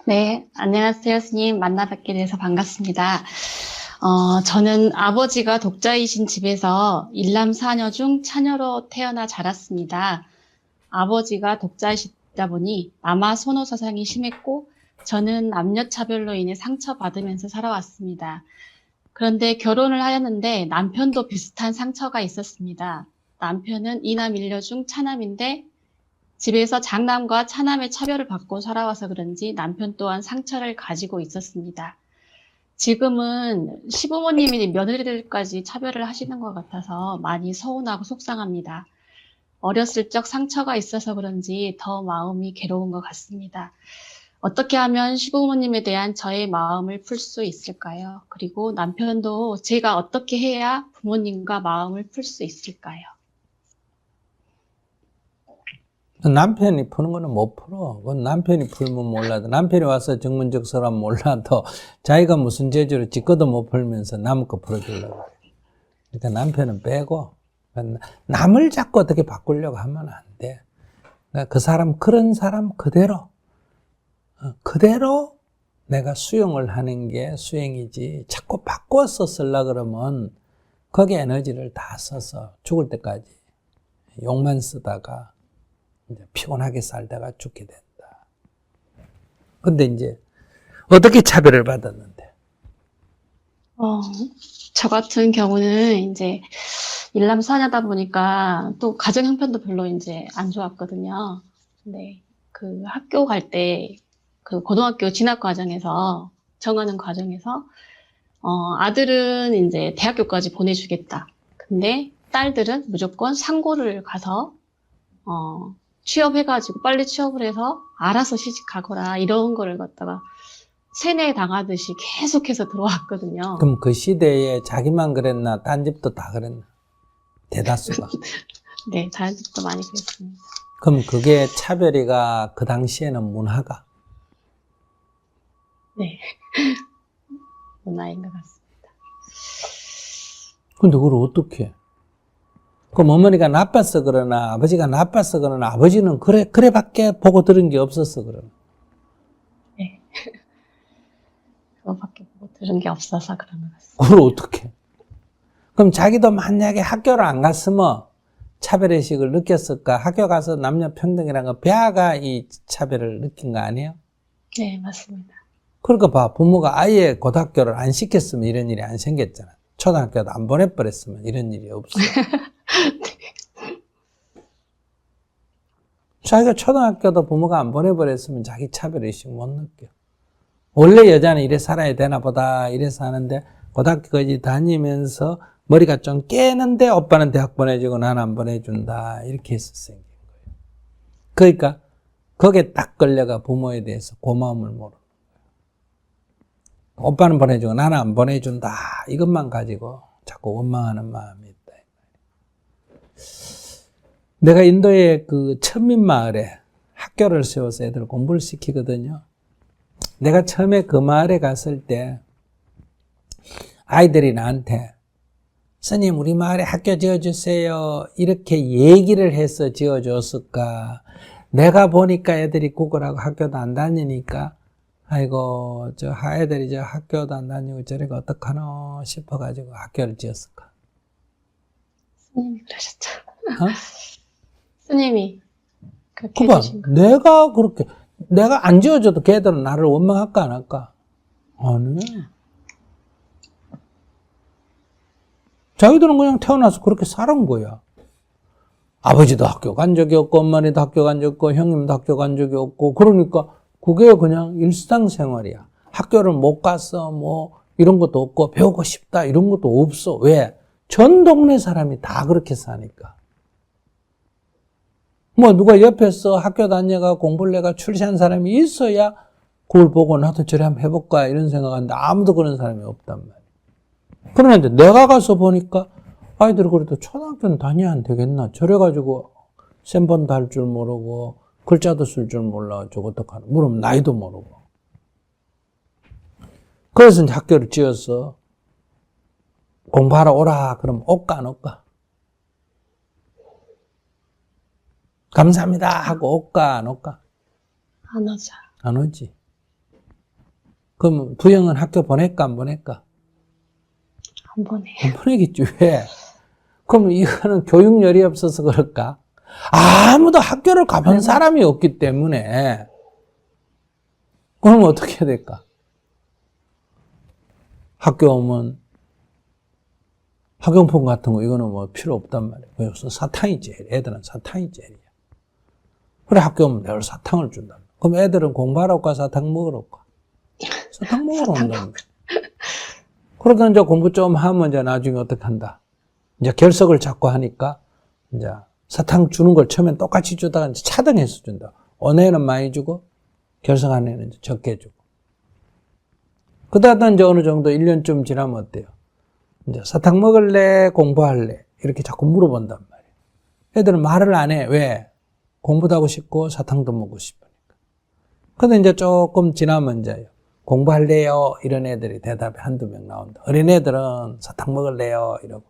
네, 안녕하세요, 스님. 만나 뵙게 돼서 반갑습니다. 저는 아버지가 독자이신 집에서 일남 사녀 중 차녀로 태어나 자랐습니다. 아버지가 독자이시다 보니 남아 선호 사상이 심했고, 저는 남녀 차별로 인해 상처받으면서 살아왔습니다. 그런데 결혼을 하였는데 남편도 비슷한 상처가 있었습니다. 남편은 이남 일녀 중 차남인데 집에서 장남과 차남의 차별을 받고 살아와서 그런지 남편 또한 상처를 가지고 있었습니다. 지금은 시부모님이 며느리들까지 차별을 하시는 것 같아서 많이 서운하고 속상합니다. 어렸을 적 상처가 있어서 그런지 더 마음이 괴로운 것 같습니다. 어떻게 하면 시부모님에 대한 저의 마음을 풀 수 있을까요? 그리고 남편도 제가 어떻게 해야 부모님과 마음을 풀 수 있을까요? 남편이 푸는 거는 못 풀어. 그건 남편이 풀면 몰라도, 남편이 와서 정문적설하면 몰라도, 자기가 무슨 죄지로 지 것도 못 풀면서 남 거 풀어주려고 그래. 그러니까 남편은 빼고, 남을 자꾸 어떻게 바꾸려고 하면 안 돼. 그러니까 그 사람, 그런 사람 그대로 내가 수용을 하는 게 수행이지, 자꾸 바꿔서 쓰려고 그러면, 거기에 에너지를 다 써서 죽을 때까지 욕만 쓰다가, 이제 피곤하게 살다가 죽게 된다. 근데 이제 어떻게 차별을 받았는데? 저 같은 경우는 이제 일남 사녀다 보니까 또 가정 형편도 별로 이제 안 좋았거든요. 근데 그 학교 갈 때 그 고등학교 진학 과정에서 정하는 과정에서 아들은 이제 대학교까지 보내주겠다. 근데 딸들은 무조건 상고를 가서 취업해가지고 빨리 취업을 해서 알아서 시집가거라 이런 거를 갖다가 세뇌 당하듯이 계속해서 들어왔거든요. 그럼 그 시대에 자기만 그랬나? 딴 집도 다 그랬나? 대다수가. 네, 다른 집도 많이 그랬습니다. 그럼 그게 차별이가 그 당시에는 문화가? 네, 문화인 것 같습니다. 근데 그걸 어떻게? 그럼 어머니가 나빠서 그러나, 아버지가 나빠서 그러나, 아버지는 그래밖에 보고 들은 게 없었어 그러나. 네, 그거밖에 보고 들은 게 없어서 그런 것 같습니다. 그걸 어떻게? 그럼 자기도 만약에 학교를 안 갔으면 차별의식을 느꼈을까? 학교 가서 남녀 평등이라는 거 배아가 이 차별을 느낀 거 아니에요? 네, 맞습니다. 그러니까 봐, 부모가 아예 고등학교를 안 시켰으면 이런 일이 안 생겼잖아. 초등학교도 안 보내버렸으면 이런 일이 없어. 자기가 초등학교도 부모가 안 보내버렸으면 자기 차별의식 못 느껴. 원래 여자는 이래 살아야 되나 보다 이래서 하는데 고등학교까지 다니면서 머리가 좀 깨는데 오빠는 대학 보내주고 나는 안 보내준다 이렇게 해서 생긴 거예요. 그러니까 거기에 딱 걸려가 부모에 대해서 고마움을 모르는 거예요. 오빠는 보내주고 나는 안 보내준다 이것만 가지고 자꾸 원망하는 마음이 있다. 내가 인도의 그 천민 마을에 학교를 세워서 애들 공부를 시키거든요. 내가 처음에 그 마을에 갔을 때 아이들이 나한테 스님 우리 마을에 학교 지어주세요 이렇게 얘기를 해서 지어줬을까. 내가 보니까 애들이 구걸하고 학교도 안 다니니까 아이고 저 애들이 저 학교도 안 다니고 저래가 어떡하노 싶어가지고 학교를 지었을까. 스님이 그러셨죠. 어? 스님이 그렇게 그봐 해주신 거. 내가 안 지어줘도 걔들은 나를 원망할까 안 할까? 아니. 자기들은 그냥 태어나서 그렇게 살은 거야. 아버지도 학교 간 적이 없고 어머니도 학교 간 적이 없고 형님도 학교 간 적이 없고 그러니까 그게 그냥 일상생활이야. 학교를 못 갔어 뭐 이런 것도 없고 배우고 싶다 이런 것도 없어. 왜? 전 동네 사람이 다 그렇게 사니까. 뭐 누가 옆에서 학교 다녀가 공부를 내가 출세한 사람이 있어야 그걸 보고 나도 저래 한번 해볼까 이런 생각하는데 아무도 그런 사람이 없단 말이야. 그런데 내가 가서 보니까 아이들이 그래도 초등학교는 다녀야 안 되겠나. 저래가지고 셈번도 할 줄 모르고 글자도 쓸 줄 몰라. 저거 어떡하나. 물으면 나이도 모르고. 그래서 이제 학교를 지어서 공부하러 오라. 그럼 올까 안 올까? 감사합니다 하고 올까 안 올까? 안 오죠. 안 오지. 그럼 두영은 학교 보낼까, 안 보낼까? 한 번에. 안 보내겠지, 왜? 그럼 이거는 교육열이 없어서 그럴까? 아무도 학교를 가본 사람이 없기 때문에, 그럼 어떻게 해야 될까? 학교 오면, 학용품 같은 거, 이거는 뭐 필요 없단 말이야. 그래서 사탕이 제일, 애들은 사탕이 제일이야. 그래, 학교 오면 내가 사탕을 준다. 그럼 애들은 공부하러 올까, 사탕 먹으러 올까? 사탕 먹으러 온다. 그러다 이제 공부 좀 하면 이제 나중에 어떻게 한다? 이제 결석을 자꾸 하니까, 이제 사탕 주는 걸 처음엔 똑같이 주다가 이제 차등해서 준다. 어느 애는 많이 주고, 결석한 애는 이제 적게 주고. 그러다 이제 어느 정도 1년쯤 지나면 어때요? 이제 사탕 먹을래? 공부할래? 이렇게 자꾸 물어본단 말이에요. 애들은 말을 안 해. 왜? 공부도 하고 싶고 사탕도 먹고 싶으니까. 근데 이제 조금 지나면 이제 공부할래요? 이런 애들이 대답이 한두 명 나온다. 어린애들은 사탕 먹을래요? 이러고.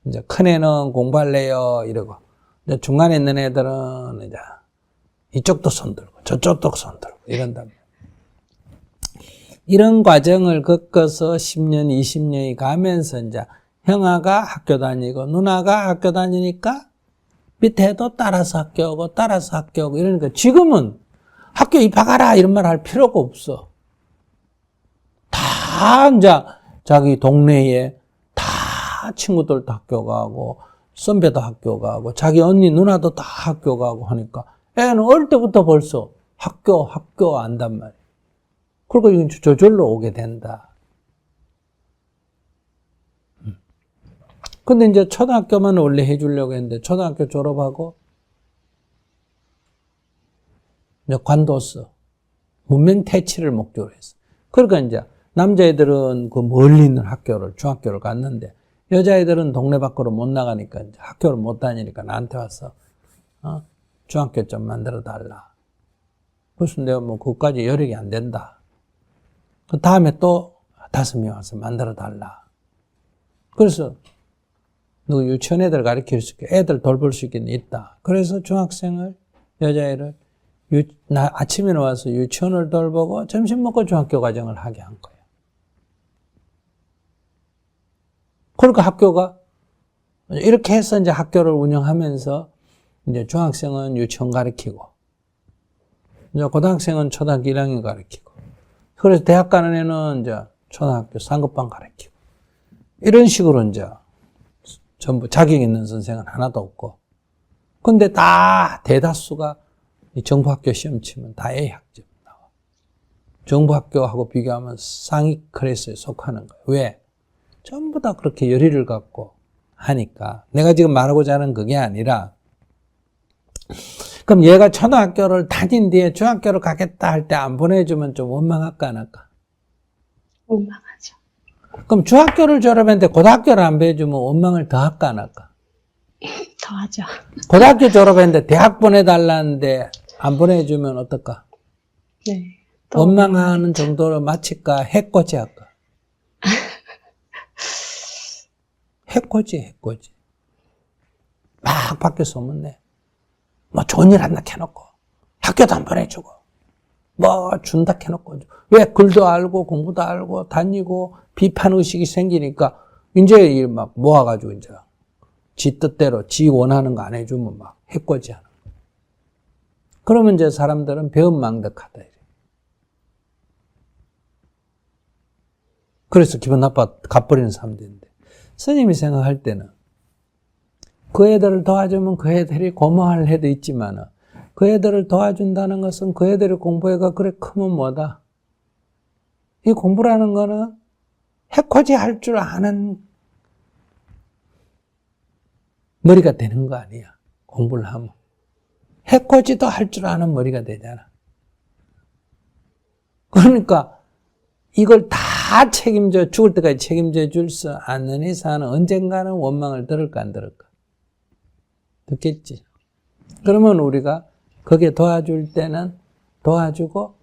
이제 큰애는 공부할래요? 이러고. 이제 중간에 있는 애들은 이제 이쪽도 손들고 저쪽도 손들고 이런단 말이에요. 이런 과정을 겪어서 10년, 20년이 가면서 이제 형아가 학교 다니고 누나가 학교 다니니까 밑에 애도 따라서 학교 오고 따라서 학교 오고 이러니까 지금은 학교 입학하라 이런 말 할 필요가 없어. 다 이제 자기 동네에 다 친구들도 학교 가고 선배도 학교 가고 자기 언니 누나도 다 학교 가고 하니까 애는 어릴 때부터 벌써 학교 안단 말이야. 그리고 이건 저절로 오게 된다. 근데 이제 초등학교만 원래 해주려고 했는데 초등학교 졸업하고 이제 관뒀어. 문명 퇴치를 목적으로 했어. 그러니까 이제 남자애들은 그 멀리 있는 학교를 중학교를 갔는데 여자애들은 동네 밖으로 못 나가니까 이제 학교를 못 다니니까 나한테 와서 중학교 좀 만들어 달라. 그래서 내가 뭐 그것까지 여력이 안 된다. 그 다음에 또 5명 와서 만들어 달라. 그래서 너 유치원 애들 가르칠 수 있게 애들 돌볼 수 있겠니? 있다. 그래서 중학생을 여자애를 아침에 와서 유치원을 돌보고 점심 먹고 중학교 과정을 하게 한 거예요. 그러니까 학교가 이렇게 해서 이제 학교를 운영하면서 이제 중학생은 유치원 가르치고 이제 고등학생은 초등학교 1학년 가르치고 그래서 대학 가는 애는 이제 초등학교 상급반 가르치고 이런 식으로 이제 전부 자격 있는 선생은 하나도 없고 근데 다 대다수가 이 정부학교 시험 치면 다 A 학점 나와. 정부학교하고 비교하면 상위 클래스에 속하는 거예요. 왜? 전부 다 그렇게 열의를 갖고 하니까 내가 지금 말하고자 하는 그게 아니라 그럼 얘가 초등학교를 다닌 뒤에 중학교를 가겠다 할 때 안 보내주면 좀 원망할까 안 할까? 원망하죠. 그럼 중학교를 졸업했는데 고등학교를 안 보내주면 원망을 더 할까 안 할까? 더 하죠. 고등학교 졸업했는데 대학 보내달라는데 안 보내주면 어떨까? 네. 원망하는 정도로 마칠까? 해코지 할까? 해코지. 막 밖에 소문내. 뭐 좋은 일 한다 해놓고 학교도 안 보내주고 뭐 준다 해놓고 왜 글도 알고 공부도 알고 다니고 비판의식이 생기니까 이제 막 모아가지고 이제 지 뜻대로 지 원하는 거 안 해주면 막 해코지 하는 거야. 그러면 이제 사람들은 배은망덕하다. 그래서 기분 나빠 갚버리는 사람들인데 스님이 생각할 때는 그 애들을 도와주면 그 애들이 고마워할 해도 있지만 그 애들을 도와준다는 것은 그 애들이 공부해가 그래 크면 뭐다? 이 공부라는 거는 해코지 할 줄 아는 머리가 되는 거 아니야. 공부를 하면. 해코지도 할 줄 아는 머리가 되잖아. 그러니까 이걸 다 책임져 죽을 때까지 책임져 줄 수 않는 이상은 언젠가는 원망을 들을까 안 들을까? 듣겠지. 그러면 우리가 거기에 도와줄 때는 도와주고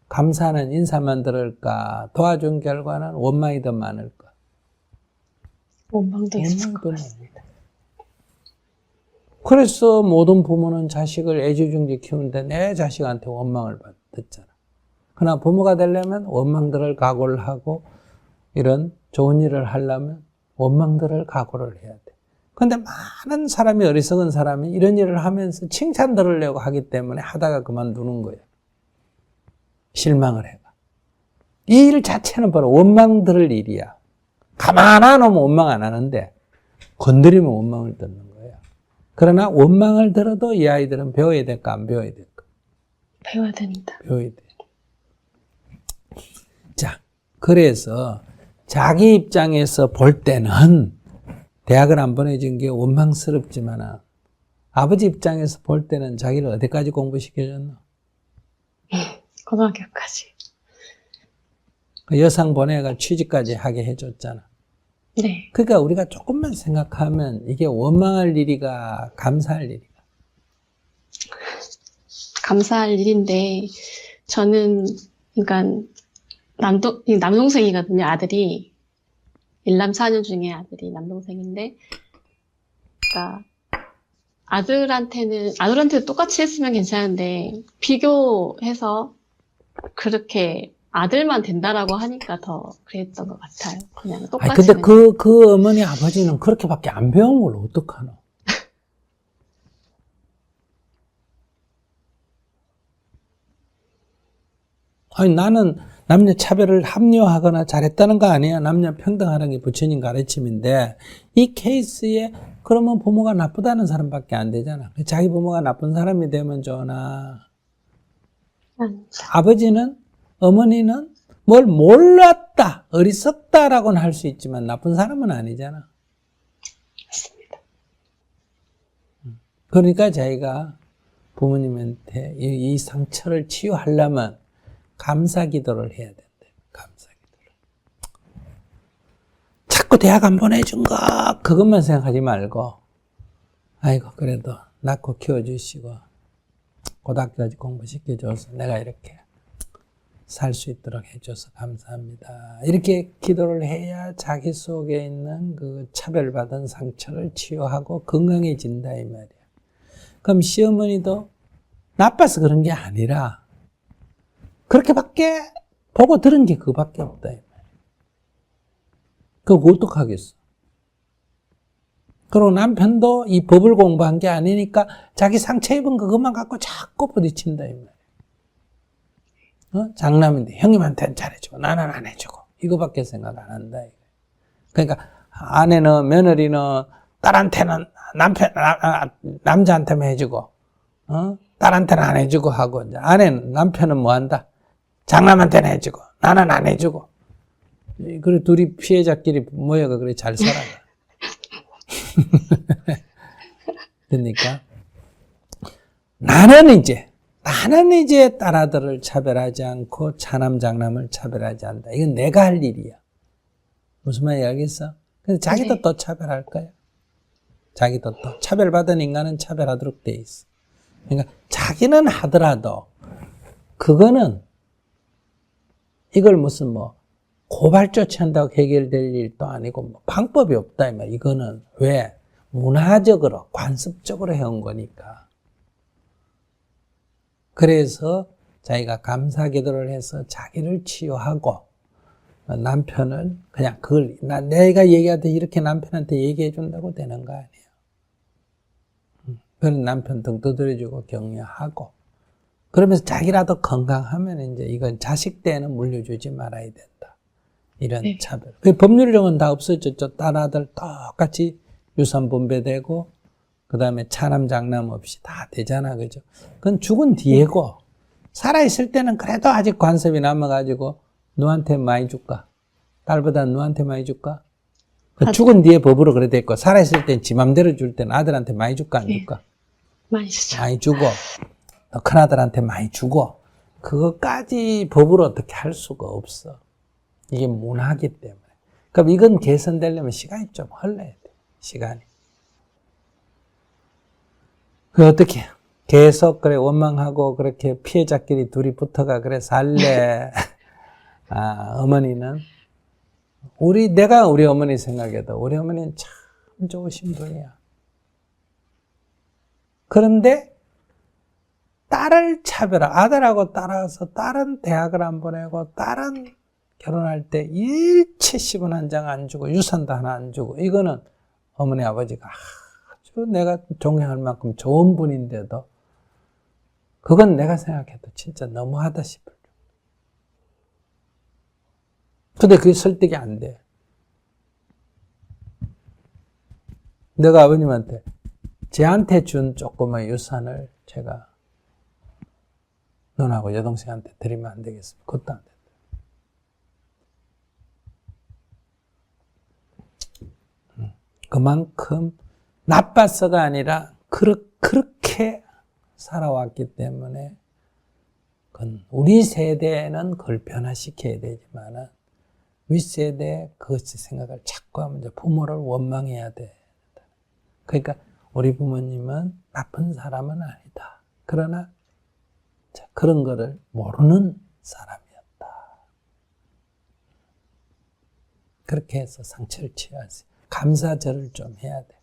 감사하는 인사만 들을까? 도와준 결과는 원망이 더 많을까? 원망도 있을 것 같습니다. 그래서 모든 부모는 자식을 애지중지 키우는데 내 자식한테 원망을 듣잖아. 그러나 부모가 되려면 원망들을 각오를 하고 이런 좋은 일을 하려면 원망들을 각오를 해야 돼. 그런데 많은 사람이 어리석은 사람이 이런 일을 하면서 칭찬 들으려고 하기 때문에 하다가 그만두는 거예요. 실망을 해봐. 이 일 자체는 바로 원망 들을 일이야. 가만 안 놓으면 원망 안 하는데 건드리면 원망을 듣는 거예요. 그러나 원망을 들어도 이 아이들은 배워야 될까 안 배워야 될까? 배워야 됩니다. 배워야 돼. 자, 그래서 자기 입장에서 볼 때는 대학을 안 보내준 게 원망스럽지만 아버지 입장에서 볼 때는 자기를 어디까지 공부시켜줬나? 고등학교까지. 그 여상 보내가 취직까지 하게 해줬잖아. 네. 그러니까 우리가 조금만 생각하면 이게 원망할 일이가 감사할 일이가. 감사할 일인데 저는 그러니까 남동생이거든요. 아들이 일남 4녀 중에 아들이 남동생인데, 그러니까 아들한테도 똑같이 했으면 괜찮은데 비교해서 그렇게 아들만 된다라고 하니까 더 그랬던 것 같아요. 그냥 똑같이. 근데 그 어머니 아버지는 그렇게밖에 안 배운 걸 어떡하노? 아니, 나는 남녀 차별을 합리화하거나 잘했다는 거 아니야. 남녀 평등하라는 게 부처님 가르침인데, 이 케이스에 그러면 부모가 나쁘다는 사람밖에 안 되잖아. 자기 부모가 나쁜 사람이 되면 좋으나, 아버지는, 어머니는 뭘 몰랐다, 어리석다라고는 할 수 있지만 나쁜 사람은 아니잖아. 맞습니다. 그러니까 자기가 부모님한테 이 상처를 치유하려면 감사 기도를 해야 된대. 감사 기도를. 자꾸 대학 안 보내준 거 그것만 생각하지 말고, 아이고 그래도 낳고 키워주시고 고등학교까지 공부시켜줘서 내가 이렇게 살 수 있도록 해줘서 감사합니다. 이렇게 기도를 해야 자기 속에 있는 그 차별받은 상처를 치유하고 건강해진다 이 말이야. 그럼 시어머니도 나빠서 그런 게 아니라 그렇게밖에 보고 들은 게 그거밖에 없다 이 말이야. 그거 어떡하겠어? 그리고 남편도 이 법을 공부한 게 아니니까 자기 상처 입은 그것만 갖고 자꾸 부딪힌다 이 말이야. 장남인데 형님한테는 잘해주고 나는 안 해주고 이거밖에 생각 안 한다. 그러니까 아내는 며느리는 딸한테는 남자한테만 해주고 딸한테는 안 해주고 하고 이제 아내는 남편은 뭐 한다? 장남한테는 해주고 나는 안 해주고. 그래 둘이 피해자끼리 모여가 그래 잘 살아가. 그러니까 나는 이제 딸아들을 차별하지 않고 차남 장남을 차별하지 않는다. 이건 내가 할 일이야. 무슨 말인지 알겠어? 근데 자기도 네. 또 차별할 거야. 자기도 또 차별받은 인간은 차별하도록 돼 있어. 그러니까 자기는 하더라도 그거는 이걸 무슨 뭐 고발 조치한다고 해결될 일도 아니고 뭐 방법이 없다 이 말. 이거는 왜 문화적으로 관습적으로 해온 거니까. 그래서 자기가 감사 기도를 해서 자기를 치유하고 남편을 그냥 그걸 내가 얘기할 때 이렇게 남편한테 얘기해 준다고 되는 거 아니에요. 그런 남편 등 두드려주고 격려하고 그러면서 자기라도 건강하면 이제 이건 자식 때는 물려주지 말아야 된다. 이런 네. 차별. 그 법률적은 다 없어졌죠. 딸아들 똑같이 유산 분배되고 그 다음에 차남 장남 없이 다 되잖아. 그죠? 그건 죽은 뒤에고 살아있을 때는 그래도 아직 관습이 남아가지고 누구한테 많이 줄까? 딸보다 누구한테 많이 줄까? 그 죽은 뒤에 법으로 그래 됐고 살아있을 땐 지 맘대로 줄 때는 아들한테 많이 줄까 안 줄까? 많이 주죠. 많이 주고 또 큰아들한테 많이 주고 그것까지 법으로 어떻게 할 수가 없어. 이게 문화기 때문에. 그럼 이건 개선되려면 시간이 좀 흘러야 돼. 시간이. 그 어떻게 계속 그래 원망하고 그렇게 피해자끼리 둘이 붙어가 그래 살래. 어머니는 내가 우리 어머니 생각해도 우리 어머니는 참 좋으신 분이야. 그런데 딸을 아들하고 따라서 딸은 대학을 안 보내고 딸은 결혼할 때 일체 10원 한 장 안 주고 유산도 하나 안 주고 이거는 어머니 아버지가 아주 내가 존경할 만큼 좋은 분인데도 그건 내가 생각해도 진짜 너무하다 싶을 정도. 근데 그게 설득이 안 돼. 내가 아버님한테 쟤한테 준 조그만 유산을 제가 너하고 여동생한테 드리면 안 되겠습니까? 그것도 안 된다. 그만큼 나빠서가 아니라 그렇게 살아왔기 때문에 그건 우리 세대는 그걸 변화시켜야 되지만은 윗세대 그것의 생각을 자꾸 하면 이제 부모를 원망해야 돼. 그러니까 우리 부모님은 나쁜 사람은 아니다. 그러나 그런 거를 모르는 사람이었다. 그렇게 해서 상처를 치유하세요. 감사절을 좀 해야 돼.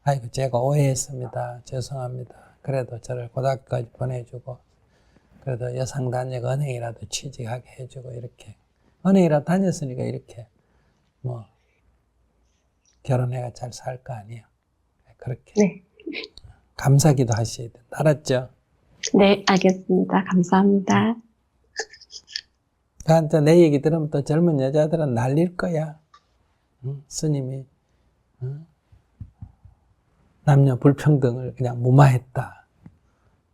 아이고 제가 오해했습니다. 죄송합니다. 그래도 저를 고등학교까지 보내주고 그래도 여상 다녀가 은행이라도 취직하게 해주고 이렇게 은행이라도 다녔으니까 이렇게 뭐 결혼해가 잘 살 거 아니에요. 그렇게 네. 감사기도 하셔야 돼. 알았죠? 네, 알겠습니다. 감사합니다. 그러니까 내 얘기 들으면 또 젊은 여자들은 난릴 거야. 응? 스님이 남녀 불평등을 그냥 무마했다.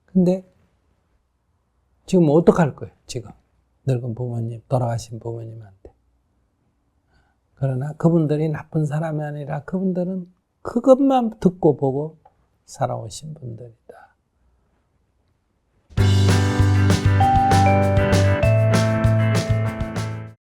근데 지금 어떡할 거예요? 지금 늙은 부모님, 돌아가신 부모님한테. 그러나 그분들이 나쁜 사람이 아니라 그분들은 그것만 듣고 보고 살아오신 분들이다.